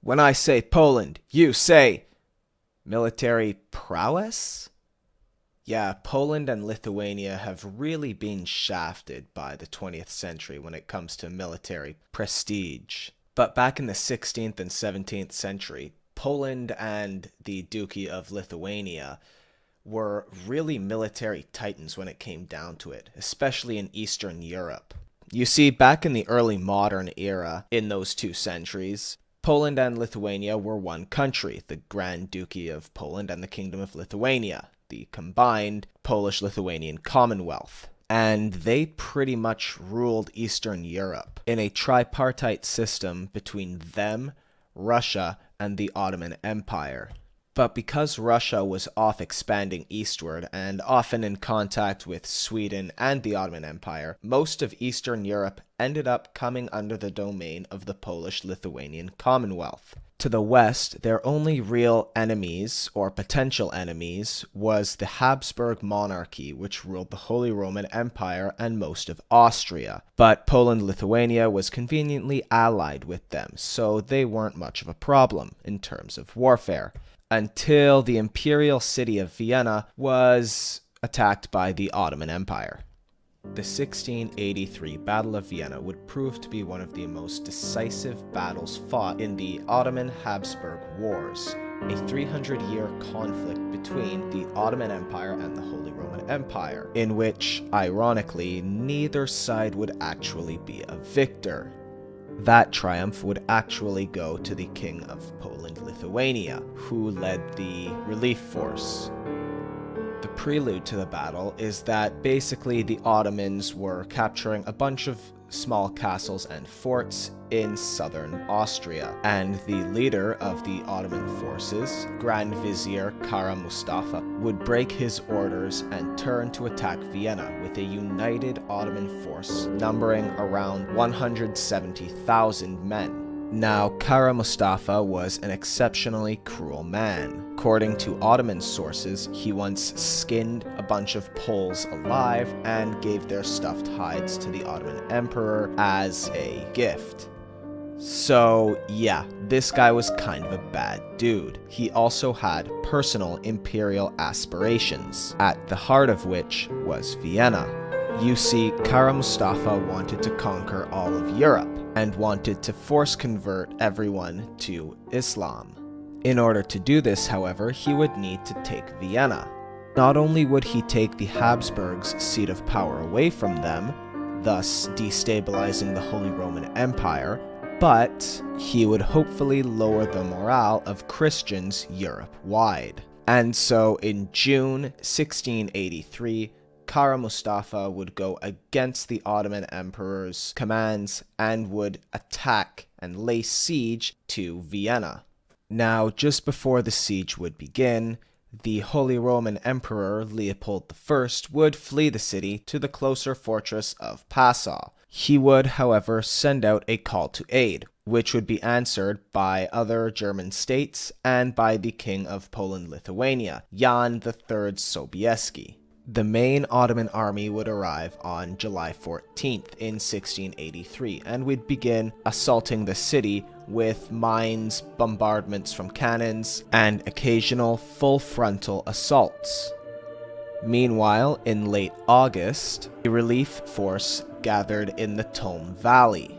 When I say Poland, you say military prowess? Yeah, Poland and Lithuania have really been shafted by the 20th century when it comes to military prestige. But back in the 16th and 17th century, Poland and the Duchy of Lithuania were really military titans when it came down to it, especially in Eastern Europe. You see, back in the early modern era, in those 2 centuries, Poland and Lithuania were one country, the Grand Duchy of Poland and the Kingdom of Lithuania, the combined Polish-Lithuanian Commonwealth. And they pretty much ruled Eastern Europe in a tripartite system between them, Russia, and the Ottoman Empire. But because Russia was off expanding eastward and often in contact with Sweden and the Ottoman Empire, most of Eastern Europe ended up coming under the domain of the Polish-Lithuanian Commonwealth. To the west, their only real enemies, or potential enemies, was the Habsburg monarchy, which ruled the Holy Roman Empire and most of Austria. But Poland-Lithuania was conveniently allied with them, so they weren't much of a problem in terms of warfare, until the imperial city of Vienna was attacked by the Ottoman Empire. The 1683 Battle of Vienna would prove to be one of the most decisive battles fought in the Ottoman-Habsburg Wars, a 300-year conflict between the Ottoman Empire and the Holy Roman Empire, in which, ironically, neither side would actually be a victor. That triumph would actually go to the King of Poland-Lithuania, who led the relief force. The prelude to the battle is that basically the Ottomans were capturing a bunch of small castles and forts in southern Austria, and the leader of the Ottoman forces, Grand Vizier Kara Mustafa, would break his orders and turn to attack Vienna with a united Ottoman force numbering around 170,000 men. Now, Kara Mustafa was an exceptionally cruel man. According to Ottoman sources, he once skinned a bunch of Poles alive and gave their stuffed hides to the Ottoman Emperor as a gift. So, yeah, this guy was kind of a bad dude. He also had personal imperial aspirations, at the heart of which was Vienna. You see, Kara Mustafa wanted to conquer all of Europe, and wanted to force convert everyone to Islam. In order to do this, however, he would need to take Vienna. Not only would he take the Habsburgs' seat of power away from them, thus destabilizing the Holy Roman Empire, but he would hopefully lower the morale of Christians Europe-wide. And so in June 1683, Kara Mustafa would go against the Ottoman Emperor's commands and would attack and lay siege to Vienna. Now, just before the siege would begin, the Holy Roman Emperor Leopold I would flee the city to the closer fortress of Passau. He would, however, send out a call to aid, which would be answered by other German states and by the King of Poland-Lithuania, Jan III Sobieski. The main Ottoman army would arrive on July 14th in 1683 and would begin assaulting the city with mines, bombardments from cannons, and occasional full-frontal assaults. Meanwhile, in late August, a relief force gathered in the Tome Valley.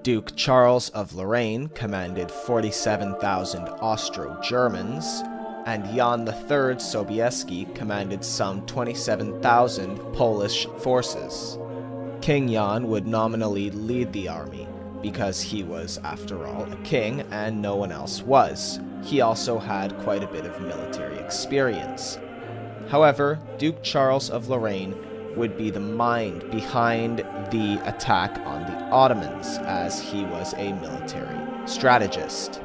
Duke Charles of Lorraine commanded 47,000 Austro-Germans, and Jan III Sobieski commanded some 27,000 Polish forces. King Jan would nominally lead the army, because he was, after all, a king and no one else was. He also had quite a bit of military experience. However, Duke Charles of Lorraine would be the mind behind the attack on the Ottomans, as he was a military strategist.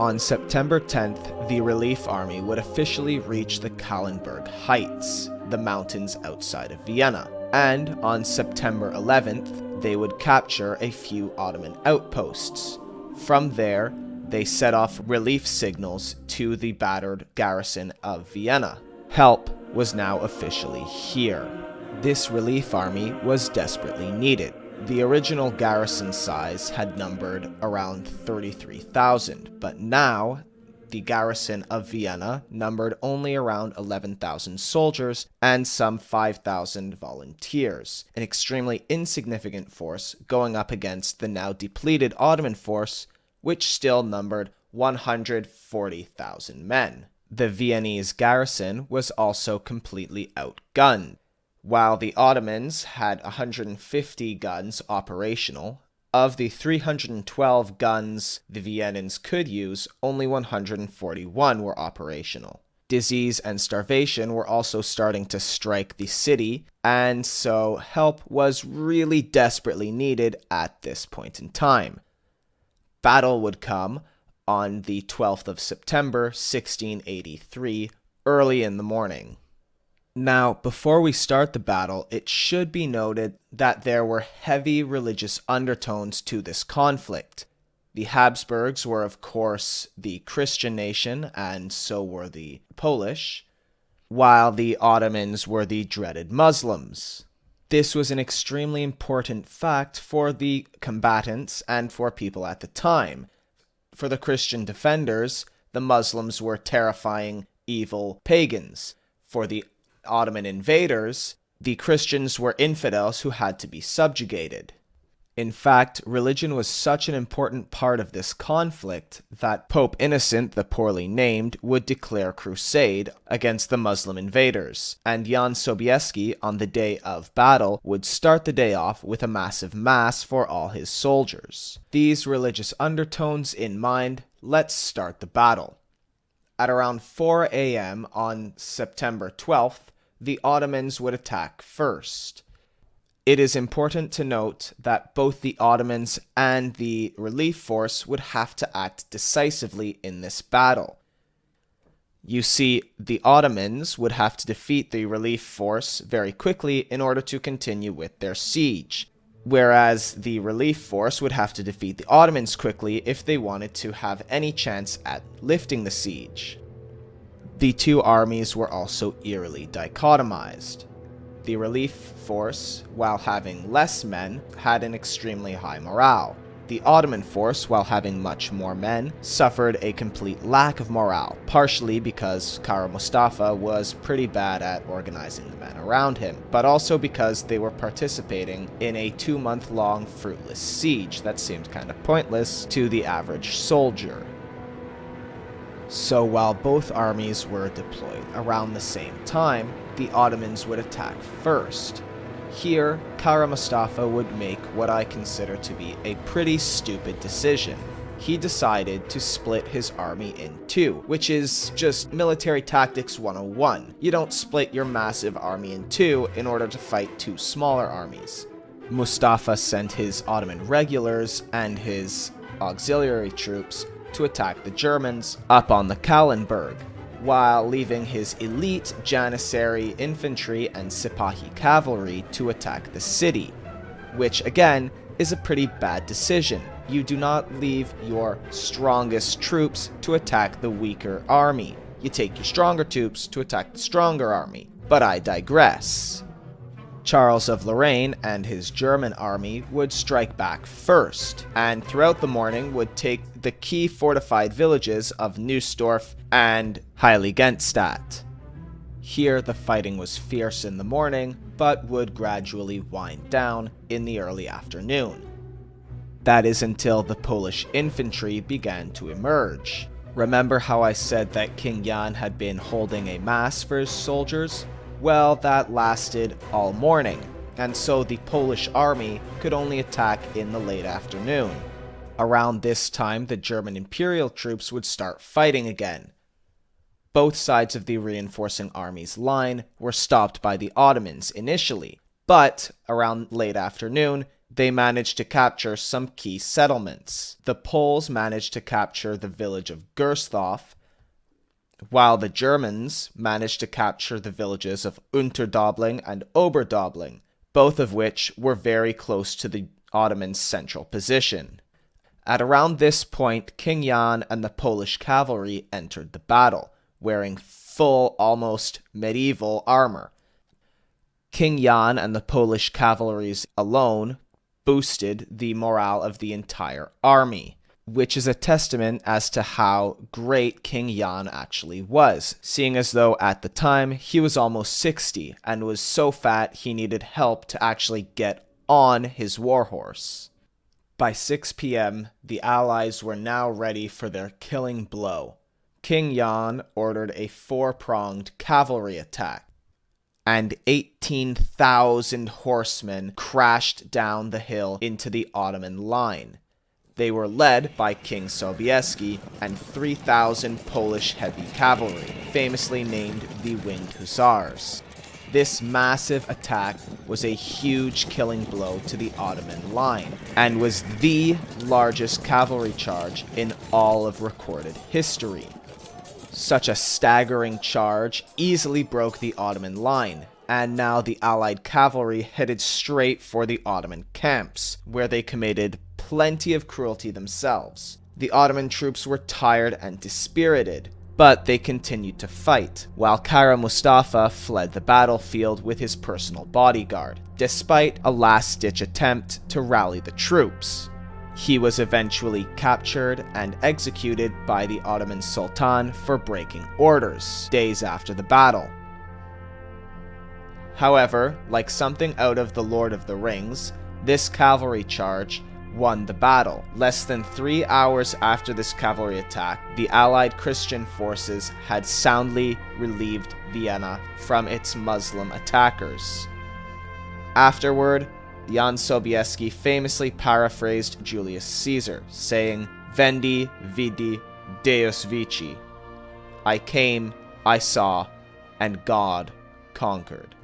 On September 10th, the relief army would officially reach the Kahlenberg Heights, the mountains outside of Vienna, and on September 11th, they would capture a few Ottoman outposts. From there, they set off relief signals to the battered garrison of Vienna. Help was now officially here. This relief army was desperately needed. The original garrison size had numbered around 33,000, but now the garrison of Vienna numbered only around 11,000 soldiers and some 5,000 volunteers, an extremely insignificant force going up against the now depleted Ottoman force, which still numbered 140,000 men. The Viennese garrison was also completely outgunned. While the Ottomans had 150 guns operational, of the 312 guns the Viennans could use, only 141 were operational. Disease and starvation were also starting to strike the city, and so help was really desperately needed at this point in time. Battle would come on the 12th of September, 1683, early in the morning. Now, before we start the battle, it should be noted that there were heavy religious undertones to this conflict. The Habsburgs were, of course, the Christian nation, and so were the Polish, while the Ottomans were the dreaded Muslims. This was an extremely important fact for the combatants and for people at the time. For the Christian defenders, the Muslims were terrifying, evil pagans. For the Ottoman invaders, the Christians were infidels who had to be subjugated. In fact, religion was such an important part of this conflict that Pope Innocent, the poorly named, would declare crusade against the Muslim invaders, and Jan Sobieski, on the day of battle, would start the day off with a massive mass for all his soldiers. These religious undertones in mind, let's start the battle. At around 4 a.m. on September 12th, the Ottomans would attack first. It is important to note that both the Ottomans and the relief force would have to act decisively in this battle. You see, the Ottomans would have to defeat the relief force very quickly in order to continue with their siege, whereas the relief force would have to defeat the Ottomans quickly if they wanted to have any chance at lifting the siege. The two armies were also eerily dichotomized. The relief force, while having less men, had an extremely high morale. The Ottoman force, while having much more men, suffered a complete lack of morale, partially because Kara Mustafa was pretty bad at organizing the men around him, but also because they were participating in a 2-month-long fruitless siege that seemed kind of pointless to the average soldier. So while both armies were deployed around the same time, the Ottomans would attack first. Here, Kara Mustafa would make what I consider to be a pretty stupid decision. He decided to split his army in two, which is just military tactics 101. You don't split your massive army in two in order to fight two smaller armies. Mustafa sent his Ottoman regulars and his auxiliary troops to attack the Germans up on the Kahlenberg, while leaving his elite Janissary infantry and Sipahi cavalry to attack the city, which again is a pretty bad decision. You do not leave your strongest troops to attack the weaker army. You take your stronger troops to attack the stronger army. But I digress. Charles of Lorraine and his German army would strike back first, and throughout the morning would take the key fortified villages of Nussdorf and Heiligenstadt. Here the fighting was fierce in the morning, but would gradually wind down in the early afternoon. That is until the Polish infantry began to emerge. Remember how I said that King Jan had been holding a mass for his soldiers? Well, that lasted all morning, and so the Polish army could only attack in the late afternoon. Around this time, the German imperial troops would start fighting again. Both sides of the reinforcing army's line were stopped by the Ottomans initially, but around late afternoon, they managed to capture some key settlements. The Poles managed to capture the village of Gersdorf, while the Germans managed to capture the villages of Unterdobling and Oberdobling, both of which were very close to the Ottoman central position. At around this point, King Jan and the Polish cavalry entered the battle, wearing full, almost medieval armor. King Jan and the Polish cavalries alone boosted the morale of the entire army, which is a testament as to how great King Jan actually was, seeing as though at the time he was almost 60 and was so fat he needed help to actually get on his warhorse. By 6 p.m., the Allies were now ready for their killing blow. King Jan ordered a 4-pronged cavalry attack, and 18,000 horsemen crashed down the hill into the Ottoman line. They were led by King Sobieski and 3,000 Polish heavy cavalry, famously named the Winged Hussars. This massive attack was a huge killing blow to the Ottoman line, and was the largest cavalry charge in all of recorded history. Such a staggering charge easily broke the Ottoman line, and now the Allied cavalry headed straight for the Ottoman camps, where they committed plenty of cruelty themselves. The Ottoman troops were tired and dispirited, but they continued to fight, while Kara Mustafa fled the battlefield with his personal bodyguard, despite a last-ditch attempt to rally the troops. He was eventually captured and executed by the Ottoman Sultan for breaking orders, days after the battle. However, like something out of The Lord of the Rings, this cavalry charge won the battle. Less than 3 hours after this cavalry attack, the Allied Christian forces had soundly relieved Vienna from its Muslim attackers. Afterward, Jan Sobieski famously paraphrased Julius Caesar, saying, "Vendi, vidi, Deus vici." I came, I saw, and God conquered.